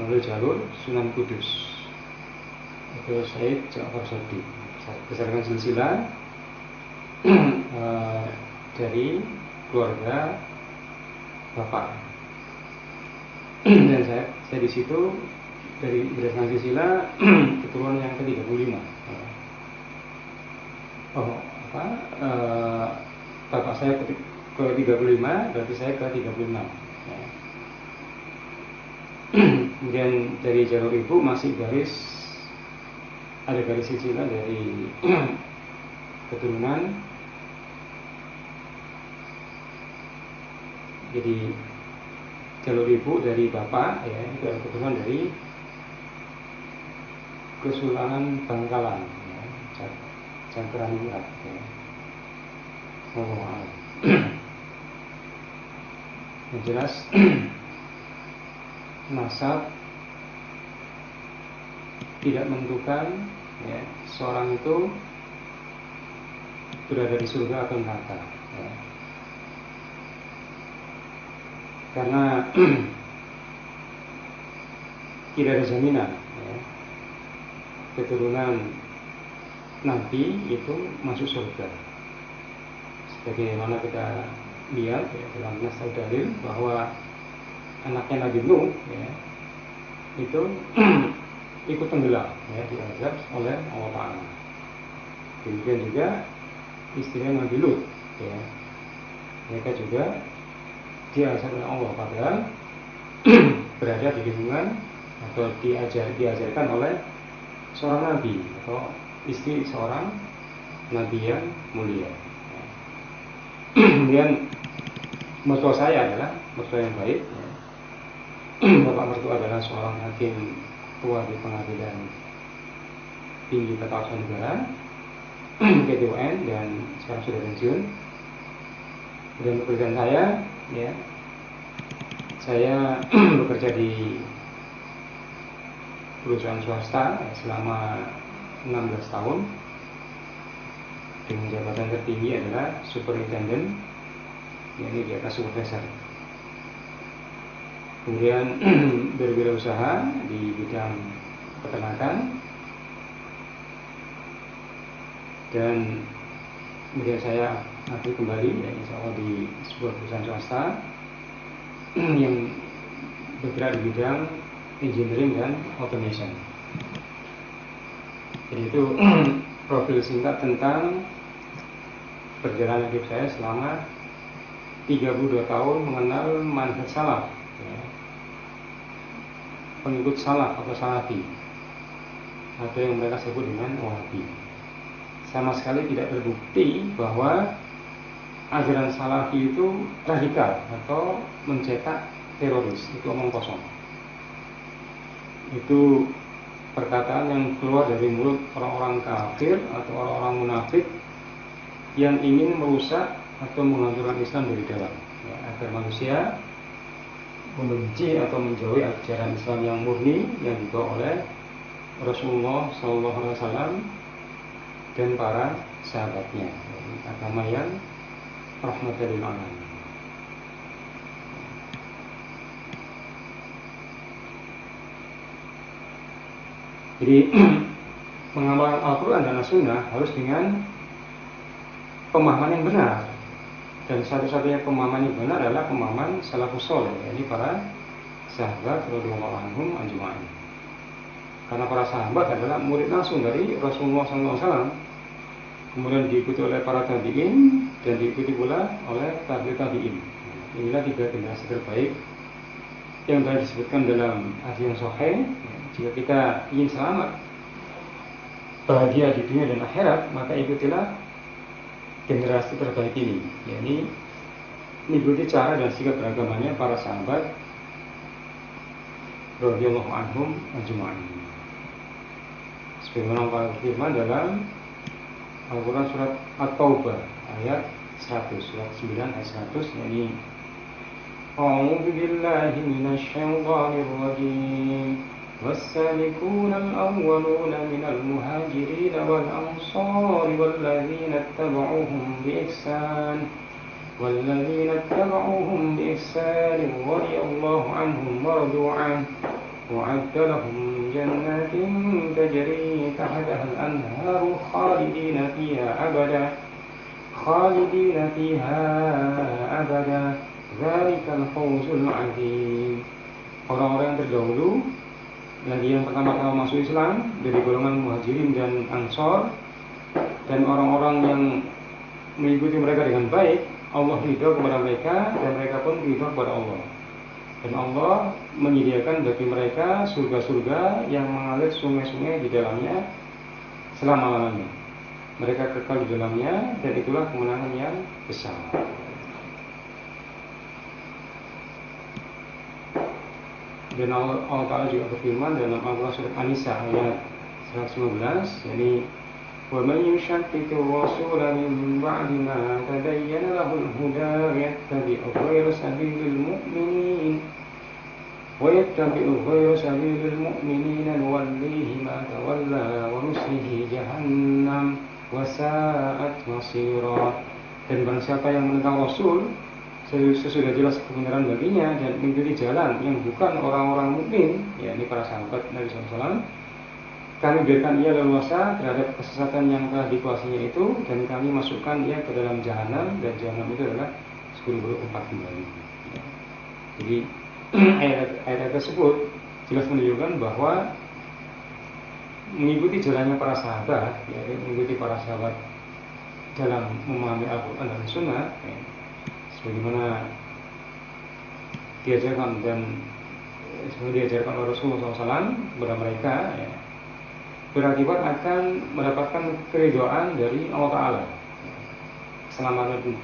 melalui jalur Sunan Kudus, itu Said Ja'far Shadiq, berdasarkan silsilah dari keluarga bapak. Dan saya di situ dari berdasarkan silsilah keturunan yang ke-35. Bapak saya ke-35, berarti saya ke-36, ya. Kemudian dari jalur ibu masih ada garis silsilah dari keturunan. Jadi jalur ibu dari bapak, ya, itu adalah keturunan dari Kesultanan Bangkalan, ya, Cangkraningrat, ya. Yang jelas nasab tidak menentukan, ya, seorang itu berada di surga atau neraka, ya. Karena tidak ada jaminan, ya, keturunan nabi itu masuk surga. Sebagaimana kita lihat ya, dalam nas dalil bahwa anaknya Nabi Nuh ya, itu ikut tenggelam ya, diazab oleh Allah Ta'ala. Demikian juga istrinya Nabi Lut ya, mereka juga diazab oleh Allah, padahal berada di lingkungan atau diajarkan oleh seorang nabi atau istri seorang nabi yang mulia. Kemudian mertua saya adalah mertua yang baik ya. Bapak mertua adalah seorang hakim tua di pengadilan tinggi tata usaha negara PTUN dan sekarang sudah pensiun. Dan pekerjaan saya ya, saya bekerja di perusahaan swasta selama 16 tahun dengan jabatan tertinggi adalah superintendent, yakni di atas supervisor. Kemudian berwirausaha di bidang peternakan, dan kemudian saya aktif kembali ya, insya Allah di sebuah perusahaan swasta yang bergerak di bidang engineering dan automation. Jadi itu profil singkat tentang perjalanan hidup saya selama 32 tahun mengenal manhaj salaf ya. Pengikut salaf atau salafi atau yang mereka sebut dengan wahabi. Sama sekali tidak terbukti bahwa ajaran salafi itu radikal atau mencetak teroris. Itu omong kosong. Itu perkataan yang keluar dari mulut orang-orang kafir atau orang-orang munafik yang ingin merusak atau menghancurkan Islam dari dalam ya, agar manusia membenci atau menjauhi ajaran Islam yang murni yang dibawa oleh Rasulullah SAW dan para sahabatnya, agama yang rahmatan lil alamin. Jadi mengamalkan Al-Quran dan As-Sunnah harus dengan pemahaman yang benar, dan satu-satunya pemahaman yang benar adalah pemahaman salafus saleh, yakni para sahabat radhiyallahu anhum ajma'in. Karena para sahabat adalah murid langsung dari Rasulullah SAW, kemudian diikuti oleh para tabi'in dan diikuti pula oleh tabi'in. Inilah tiga generasi terbaik yang telah disebutkan dalam hadis yang sahih. Jika kita ingin selamat, bahagia di dunia dan akhirat, maka ikutilah generasi terbaik ini, yakni mengikuti cara dan sikap beragamanya para sahabat radhiyallahu anhum ajma'in. Sebagaimana Allah firman dalam Al-Quran surat At-Taubah ayat 100, surat 9 ayat 100, yakni A'udzu billahi minasy syaithanir rajim. والسابقون الأولون من المهاجرين والأنصار والذين اتبعوهم بإحسان رضي الله عنهم ورضوا عنه وأعد لهم جنات تجري تحتها الأنهار خالدين فيها أبدا ذلك الفوز العظيم. Orang-orang yang terdahulu lagi yang pertama-tama masuk Islam dari golongan muhajirin dan ansor, dan orang-orang yang mengikuti mereka dengan baik, Allah ridha kepada mereka dan mereka pun ridha kepada Allah. Dan Allah menyediakan bagi mereka surga-surga yang mengalir sungai-sungai di dalamnya selama-lamanya. Mereka kekal di dalamnya, dan itulah kemenangan yang besar. Dan Allah Ta'ala juga berfirman dalam Al-Quran surat An-Nisa ayat 115, yakni وَمَنْ يُشَقِّقِ الرَّسُولَ مِنْ بَعْدِ مَا تَبَيَّنَ لَهُ الْهُدَى وَيَتَّبِعْ غَيْرَ سَبِيلِ الْمُؤْمِنِينَ نُوَلِّهِ مَا تَوَلَّى وَنُصْلِهِ جَهَنَّمَ وَسَاءَتْ مَصِيرًا. Dan barang siapa yang menentang Rasul sesudah jelas kebenaran baginya dan mengikuti jalan yang bukan orang-orang mukmin, yakni para sahabat Nabi SAW, kami biarkan ia leluasa terhadap kesesatan yang telah dikuasainya itu, dan kami masukkan ia ke dalam jahanam, dan jahanam itu adalah seburuk-buruk tempat kembali. Ya. Jadi ayat tersebut jelas menunjukkan bahwa mengikuti jalannya para sahabat, ya, mengikuti para sahabat dalam memahami Al-Quran dan Sunnah, ya, sebagaimana diajarkan oleh Rasulullah SAW kepada mereka, ya, berakibat akan mendapatkan keridhaan dari Allah Ta'ala,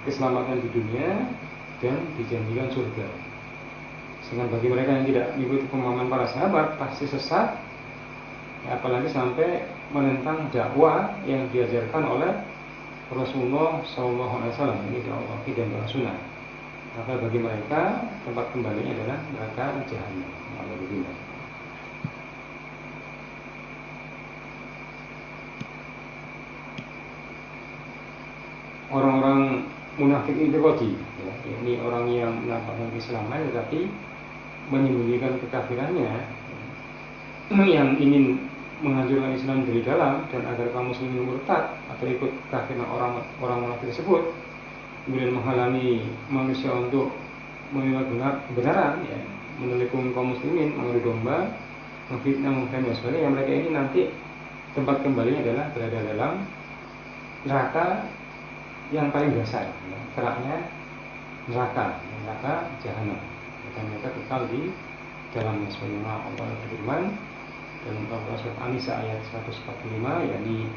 keselamatan di dunia, dan dijanjikan surga. Sehingga bagi mereka yang tidak mengikuti pemahaman para sahabat pasti sesat, ya, apalagi sampai menentang dakwah yang diajarkan oleh Rasulullah SAW, ini dakwah dan dakwah sunnah. Maka bagi mereka tempat kembalinya adalah neraka jahanam. Orang-orang munafik itu tadi, ya, ini orang yang menampakkan keislaman tetapi menyembunyikan kekafirannya, yang ingin menghancurkan Islam dari dalam dan agar kaum muslimin murtad atau ikut kafir orang munafik tersebut, kemudian menghalangi manusia untuk menerima kebenaran, ya, menelikung kaum muslimin, mengadu domba, memfitnah, dan sebagainya. Mereka ini nanti tempat kembalinya adalah berada dalam neraka yang paling dasar, ya, teraknya neraka jahanam. Dan mereka kekal di dalamnya, sebagaimana Allah berfirman dalam surat An-Nisa ayat 145, yakni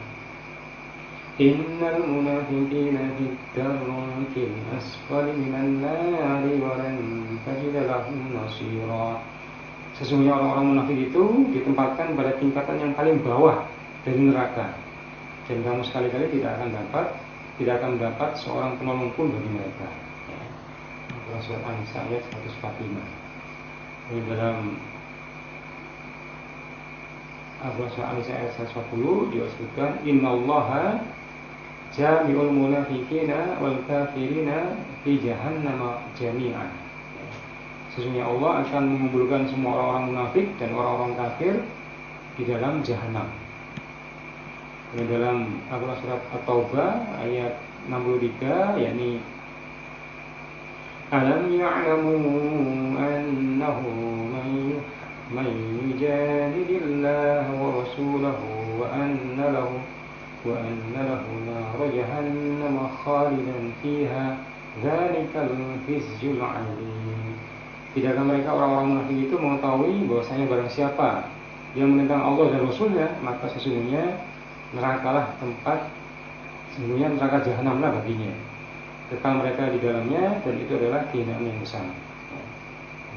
innal munafiqina fid darkil asfali minan nari wa lan tajid lahum nasira. Sesungguhnya orang-orang munafik itu ditempatkan pada tingkatan yang paling bawah dari neraka, dan kamu sekali-kali tidak akan mendapat seorang penolong pun bagi mereka. Surat An-Nisa ayat 145. Ini dalam surat An-Nisa ayat 140 disebutkan innallaha jami'ul munafiqina wal kafirina fi jahannam jami'an. Sesungguhnya Allah akan mengumpulkan semua orang-orang munafik dan orang-orang kafir di dalam jahanam. Ini dalam surat At-Taubah ayat 63, yakni alam ya'lamu annahu man yujadidillaha wa rasulahu wa anna lahu nar jahannam khalidan fiha dzalikal khizyul 'alim. Tidakkah mereka orang-orang munafik itu mengetahui bahwasanya barang siapa yang menentang Allah dan Rasulnya, maka sesungguhnya neraka jahanamlah baginya, kekal mereka di dalamnya, dan itu adalah kehinaan yang besar.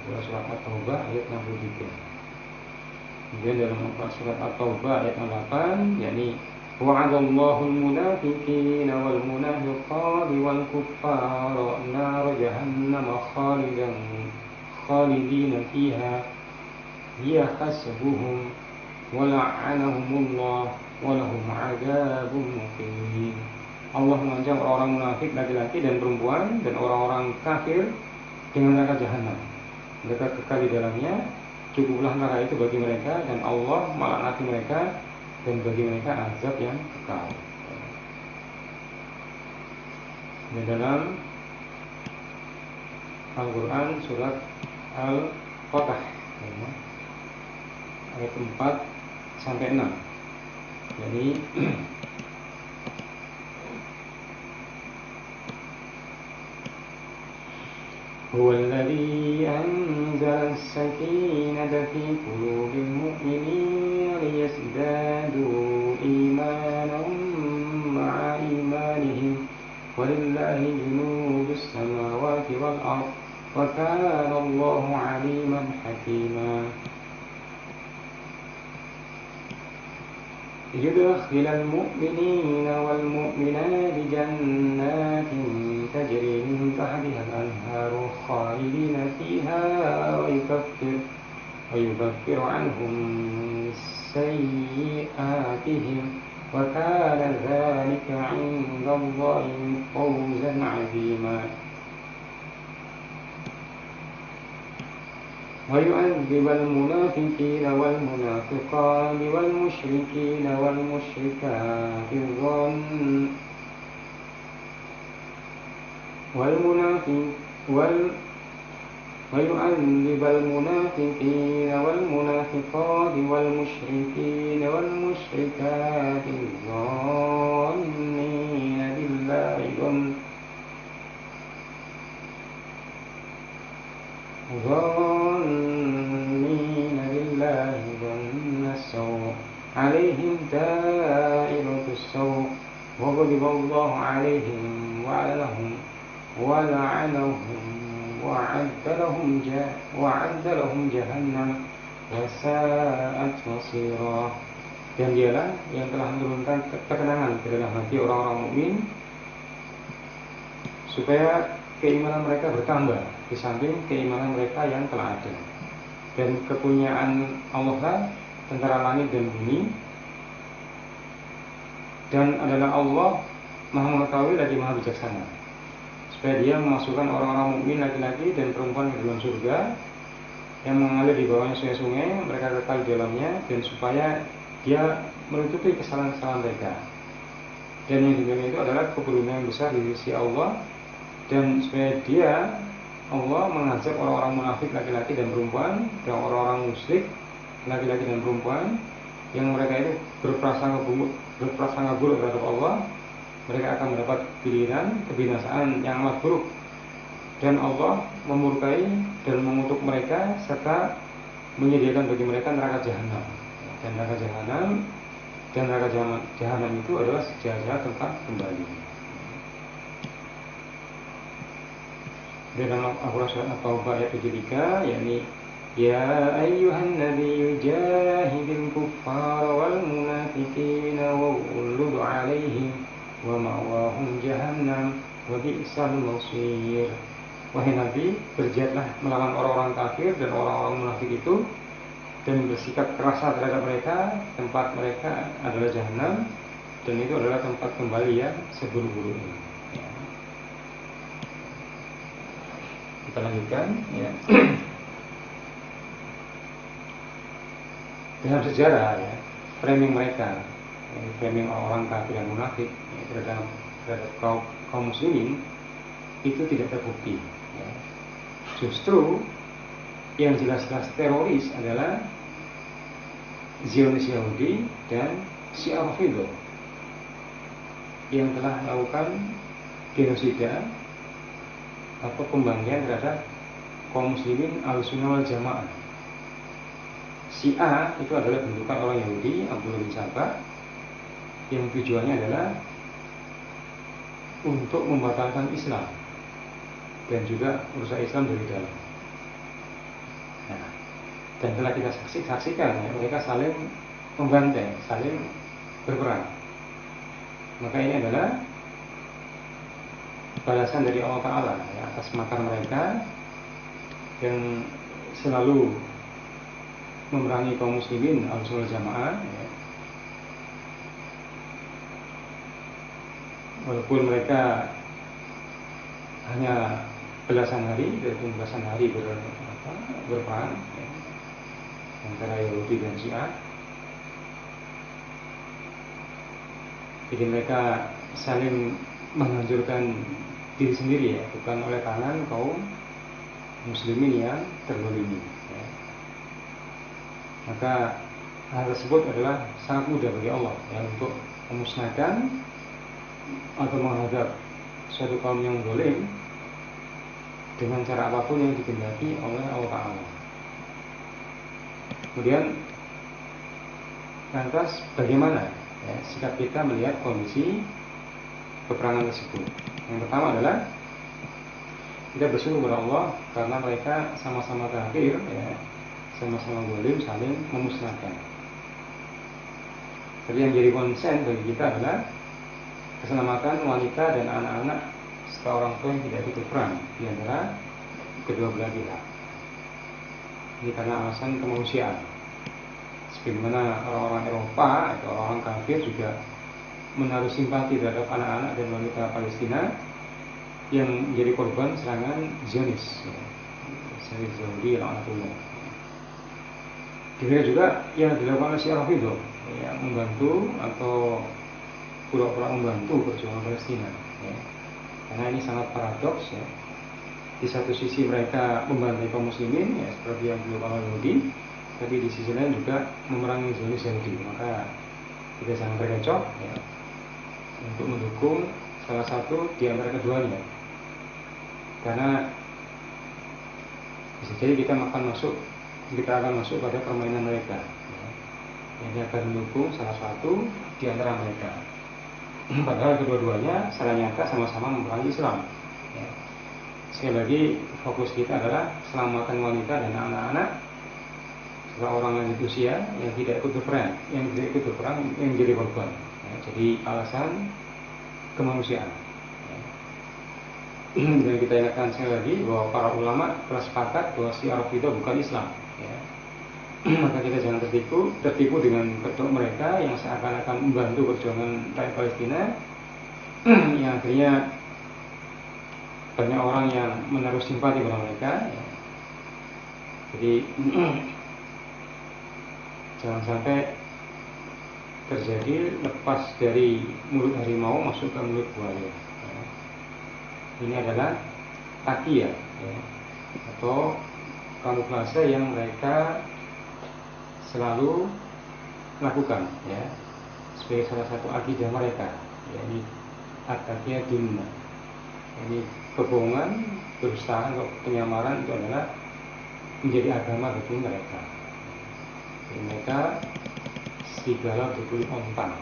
Itulah surat At-Taubah ayat 63. Kemudian dalam surat At-Taubah ayat 8, yakni wa'adallahu al-munafiqina wal munafiqati wal kuffara nar jahannam khalidina fiha hiya hasbuhum wa la'anahumullah wa lahum 'adzabun muqim. Allah mengancam orang-orang munafik laki-laki dan perempuan dan orang-orang kafir dengan neraka jahanam. Mereka kekal di dalamnya, cukuplah neraka itu bagi mereka, dan Allah melaknati mereka dan bagi mereka azab yang kekal. Di dalam Al-Quran surat Al-Fatah ayat 4-6, jadi هو الذي أنزل السكينة في قلوب المؤمنين ليزدادوا إيمانا مع إيمانهم ولله جنود السماوات والأرض وكان الله عليما حكيما. ليدخل المؤمنين والمؤمنات جنات تجري من تحتها الأنهار خالدين فيها ويكفر عنهم سيئاتهم وكان ذلك عند الله فوزا عظيما. ويعذب المنافقين والمنافقات والمشركين والمشركات ويعذب المنافقين والمنافقات والمشركين والمشركات الظانين بالله ظن السوء عليهم دائرة السوء وغضب الله عليهم ولعنهم وأعد لهم جهنم وساءت مصيرا. Dan dialah yang telah menurunkan ketenangan ke dalam hati orang-orang mukmin supaya keimanan mereka bertambah di samping keimanan mereka yang telah ada. Dan kepunyaan Allah lah tentara langit dan bumi, dan adalah Allah Maha mengetahui lagi Maha bijaksana, supaya Dia memasukkan orang-orang mukmin laki-laki dan perempuan ke dalam surga yang mengalir di bawahnya sungai-sungai, mereka kekal di dalamnya, dan supaya Dia menutupi kesalahan-kesalahan mereka. Dan yang demikian itu adalah keberuntungan yang besar di sisi Allah, dan supaya Dia Allah mengajak orang-orang munafik laki-laki dan perempuan dan orang-orang musyrik laki-laki dan perempuan yang mereka itu berprasangka buruk terhadap Allah, mereka akan mendapat pilihan kebinasaan yang amat buruk, dan Allah memurkai dan mengutuk mereka serta menyediakan bagi mereka neraka jahanam. Dan neraka jahanam itu adalah sejarah tempat kembali. Dalam Al-Quran surat At-Taubah ayat 73, yakni ya ayyuhan nabiyyu jahidil kuffara wal munafiqina waghlud 'alaihim wa ma'wahum jahannam wa bi'sal masir. Wahai Nabi, berjihadlah melawan orang-orang kafir dan orang-orang munafik itu, dan bersikap keras terhadap mereka. Tempat mereka adalah jahanam, dan itu adalah tempat kembali yang seburuk-buruknya. Kita lanjutkan ya. Dalam sejarah ya, framing mereka, framing orang kafir dan munafik ya, terhadap kaum muslimin itu tidak terbukti ya. Justru yang jelas-jelas teroris adalah Zionis Yahudi dan Syiah Rafidhah yang telah melakukan genosida atau pembangkian terhadap kaum muslimin Ahlussunnah wal Jamaah. Syiah itu adalah bentukan orang Yahudi, Abdullah bin Sabah, yang tujuannya adalah untuk membatalkan Islam dan juga merusak Islam dari dalam. Nah, dan telah kita saksikan ya, mereka saling membantai, saling berperang. Maka ini adalah balasan dari Allah Ta'ala ya, atas makar mereka yang selalu memerangi kaum muslimin Ahlussunnah Jamaah ya. Walaupun mereka hanya belasan hari berperang ya, antara Yahudi dan Syiah. Jadi mereka saling menghancurkan diri sendiri ya, bukan oleh tangan kaum muslimin yang terzalimi ya. Maka hal tersebut adalah sangat mudah bagi Allah ya, untuk memusnahkan atau menghadap suatu kaum yang zalim dengan cara apapun yang dikehendaki oleh Allah Ta'ala. Kemudian lantas bagaimana ya, sikap kita melihat kondisi peperangan tersebut? Yang pertama adalah kita bersyukur kepada Allah karena mereka sama-sama kafir ya, sama-sama zalim, saling memusnahkan. Tapi yang jadi konsen bagi kita adalah keselamatan wanita dan anak-anak serta orang tua yang tidak ikut berperang di antara kedua belah pihak. Ini karena alasan kemanusiaan. Sebagaimana orang-orang Eropa atau orang kafir juga menaruh simpati terhadap anak-anak dan wanita Palestina yang menjadi korban serangan Zionis, Yahudi laknatullah. Demikian juga yang dilakukan oleh Syiah Rafidhah, yang membantu atau pura-pura membantu perjuangan Palestina, ya. Karena ini sangat paradoks, ya. Di satu sisi mereka membantu kaum muslimin, ya, seperti yang dilakukan oleh Yahudi, tapi di sisi lain juga memerangi Zionis Yahudi. Maka kita jangan terkecoh, ya, untuk mendukung salah satu di antara keduanya, karena bisa jadi kita akan masuk pada permainan mereka, ya. Ini akan mendukung salah satu di antara mereka, padahal kedua-duanya secara nyata sama-sama memerangi Islam, ya. Sekali lagi, fokus kita adalah selamatkan wanita dan anak-anak serta orang lanjut usia yang tidak ikut berperang, yang menjadi korban, ya. Jadi alasan kemanusiaan, ya. Dan kita ingatkan sekali lagi bahwa para ulama telah sepakat bahwa Syiah Rafidhah bukan Islam, ya. Maka kita jangan tertipu dengan kedok mereka yang seakan-akan membantu perjuangan rakyat Palestina, yang akhirnya banyak orang yang menaruh simpati pada mereka, ya. Jadi jangan sampai terjadi lepas dari mulut harimau masuk ke mulut buaya, ya. Ini adalah takiyah, ya, atau kamuflase yang mereka selalu lakukan, ya, sebagai salah satu akidah mereka, yakni at-taqiyah dunnah. Ini kebohongan, kedustaan, penyamaran itu adalah menjadi agama bagi mereka. Jadi mereka serigala berkulit ontang.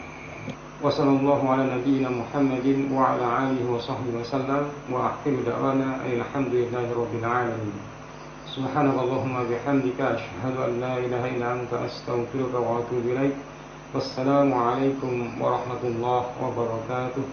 Wassallallahu ala nabiyyina Muhammadin wa ala alihi wa sahbihi wasallam wa akhiru da'wana alhamdulillahi rabbil alamin. Subhanakallahumma bihamdika asyhadu an la ilaha illa anta astaghfiruka wa atubu ilaik. Wassalamu alaikum warahmatullahi wabarakatuh.